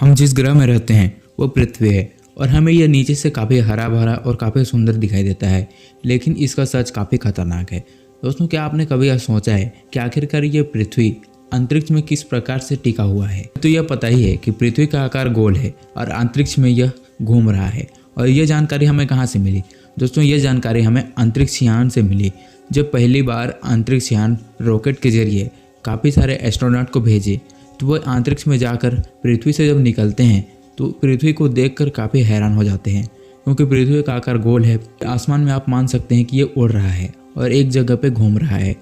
हम जिस ग्रह में रहते हैं वो पृथ्वी है और हमें यह नीचे से काफ़ी हरा भरा और काफ़ी सुंदर दिखाई देता है, लेकिन इसका सच काफ़ी खतरनाक है। दोस्तों, क्या आपने कभी यह सोचा है कि आखिरकार ये पृथ्वी अंतरिक्ष में किस प्रकार से टिका हुआ है? तो यह पता ही है कि पृथ्वी का आकार गोल है और अंतरिक्ष में यह घूम रहा है। और यह जानकारी हमें कहाँ से मिली? दोस्तों, यह जानकारी हमें अंतरिक्ष यान से मिली। जब पहली बार अंतरिक्ष यान रॉकेट के जरिए काफ़ी सारे एस्ट्रोनॉट को भेजे तो वह अंतरिक्ष में जाकर पृथ्वी से जब निकलते हैं तो पृथ्वी को देखकर काफ़ी हैरान हो जाते हैं, क्योंकि पृथ्वी का आकार गोल है। आसमान में आप मान सकते हैं कि ये उड़ रहा है और एक जगह पे घूम रहा है।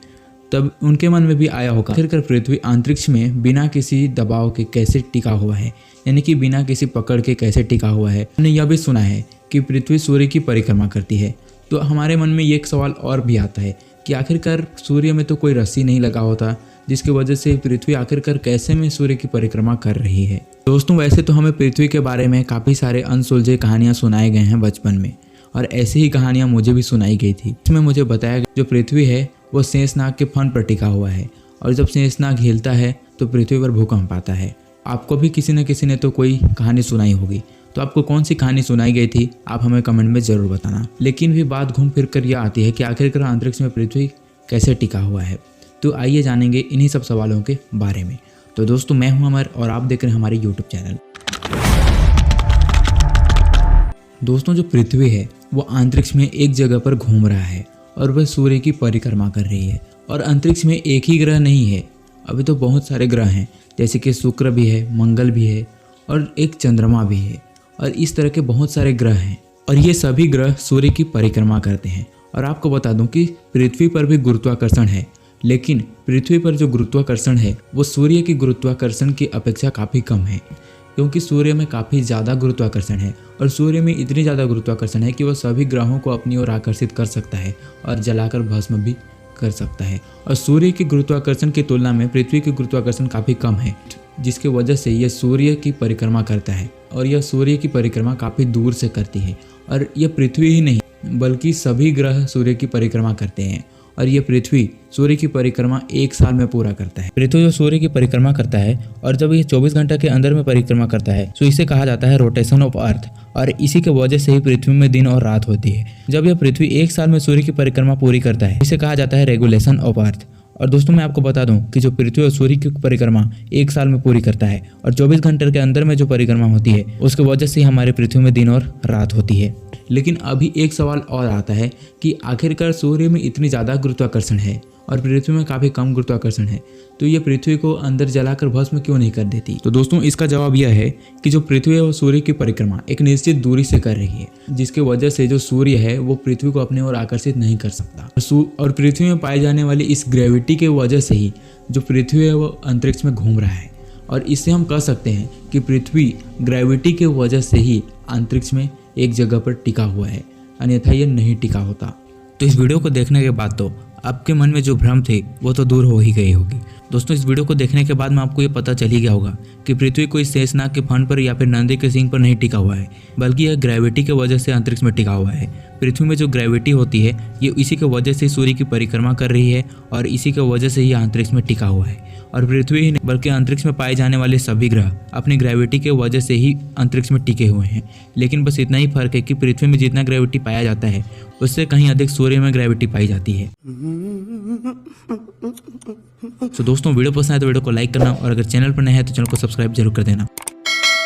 तब उनके मन में भी आया होगा आखिरकार पृथ्वी अंतरिक्ष में बिना किसी दबाव के कैसे टिका हुआ है, यानी कि बिना किसी पकड़ के कैसे टिका हुआ है। हमने यह भी सुना है कि पृथ्वी सूर्य की परिक्रमा करती है, तो हमारे मन में एक सवाल और भी आता है कि आखिरकार सूर्य में तो कोई रस्सी नहीं लगा होता, जिसकी वजह से पृथ्वी आखिरकार कैसे में सूर्य की परिक्रमा कर रही है। दोस्तों, वैसे तो हमें पृथ्वी के बारे में काफ़ी सारे अनसुलझे कहानियाँ सुनाए गए हैं बचपन में, और ऐसी ही कहानियाँ मुझे भी सुनाई गई थी। इसमें मुझे बताया गया जो पृथ्वी है वो शेषनाग के फन पर टिका हुआ है, और जब शेषनाग हिलता है तो पृथ्वी पर भूकंप आता है। आपको भी किसी न किसी ने तो कोई कहानी सुनाई होगी, तो आपको कौन सी कहानी सुनाई गई थी आप हमें कमेंट में ज़रूर बताना। लेकिन भी बात घूम फिर कर यह आती है कि आखिरकार अंतरिक्ष में पृथ्वी कैसे टिका हुआ है। तो आइए जानेंगे इन्हीं सब सवालों के बारे में। तो दोस्तों, मैं हूं अमर और आप देख रहे हैं हमारे यूट्यूब चैनल। दोस्तों, जो पृथ्वी है वो अंतरिक्ष में एक जगह पर घूम रहा है और वह सूर्य की परिक्रमा कर रही है। और अंतरिक्ष में एक ही ग्रह नहीं है, अभी तो बहुत सारे ग्रह हैं, जैसे कि शुक्र भी है, मंगल भी है और एक चंद्रमा भी है, और इस तरह के बहुत सारे ग्रह हैं। और ये सभी ग्रह सूर्य की परिक्रमा करते हैं। और आपको बता दूं कि पृथ्वी पर भी गुरुत्वाकर्षण है, लेकिन पृथ्वी पर जो गुरुत्वाकर्षण है वो सूर्य की गुरुत्वाकर्षण की अपेक्षा काफ़ी कम है, क्योंकि सूर्य में काफ़ी ज़्यादा गुरुत्वाकर्षण है। और सूर्य में इतनी ज़्यादा गुरुत्वाकर्षण है कि वह सभी ग्रहों को अपनी ओर आकर्षित कर सकता है और जलाकर भस्म भी कर सकता है। और सूर्य की गुरुत्वाकर्षण की तुलना में पृथ्वी की गुरुत्वाकर्षण काफ़ी कम है, जिसकी वजह से यह सूर्य की परिक्रमा करता है। और यह सूर्य की परिक्रमा काफ़ी दूर से करती है। और यह पृथ्वी ही नहीं बल्कि सभी ग्रह सूर्य की परिक्रमा करते हैं, और ये पृथ्वी सूर्य की परिक्रमा एक साल में पूरा करता है। पृथ्वी जो सूर्य की परिक्रमा करता है और जब ये 24 घंटे के अंदर में परिक्रमा करता है तो इसे कहा जाता है रोटेशन ऑफ अर्थ, और इसी के वजह से ही पृथ्वी में दिन और रात होती है। जब यह पृथ्वी एक साल में सूर्य की परिक्रमा पूरी करता है इसे कहा जाता है रेगुलेशन ऑफ अर्थ। और दोस्तों, मैं आपको बता दूं कि जो पृथ्वी और सूर्य की परिक्रमा एक साल में पूरी करता है और 24 घंटे के अंदर में जो परिक्रमा होती है उसके वजह से हमारे पृथ्वी में दिन और रात होती है। लेकिन अभी एक सवाल और आता है कि आखिरकार सूर्य में इतनी ज़्यादा गुरुत्वाकर्षण है और पृथ्वी में काफ़ी कम गुरुत्वाकर्षण है, तो ये पृथ्वी को अंदर जलाकर भस्म क्यों नहीं कर देती? तो दोस्तों, इसका जवाब यह है कि जो पृथ्वी और सूर्य की परिक्रमा एक निश्चित दूरी से कर रही है, जिसकी वजह से जो सूर्य है वो पृथ्वी को अपनी ओर आकर्षित नहीं कर सकता। और पृथ्वी में पाई जाने वाली इस ग्रेविटी के वजह से ही जो पृथ्वी है वो अंतरिक्ष में घूम रहा है। और इससे हम कह सकते हैं कि पृथ्वी ग्रेविटी के वजह से ही अंतरिक्ष में एक जगह पर टिका हुआ है, अन्यथा ये नहीं टिका होता। तो इस वीडियो को देखने के बाद तो आपके मन में जो भ्रम थे वो तो दूर हो ही गई होगी। दोस्तों, इस वीडियो को देखने के बाद में आपको ये पता चल ही गया होगा कि पृथ्वी कोई शेषनाग के फन पर या फिर नंदी के सींग पर नहीं टिका हुआ है, बल्कि यह ग्रेविटी के वजह से अंतरिक्ष में टिका हुआ है। पृथ्वी में जो ग्रेविटी होती है ये इसी के वजह से सूर्य की परिक्रमा कर रही है और इसी के वजह से ही अंतरिक्ष में टिका हुआ है। और पृथ्वी ही नहीं बल्कि अंतरिक्ष में पाए जाने वाले सभी ग्रह अपनी ग्रेविटी के वजह से ही अंतरिक्ष में टिके हुए हैं। लेकिन बस इतना ही फर्क है कि पृथ्वी में जितना ग्रेविटी पाया जाता है उससे कहीं अधिक सूर्य में ग्रेविटी पाई जाती है। तो दोस्तों, वीडियो पसंद आए तो वीडियो को लाइक करना, और अगर चैनल पर नए हैं तो चैनल को सब्सक्राइब जरूर कर देना।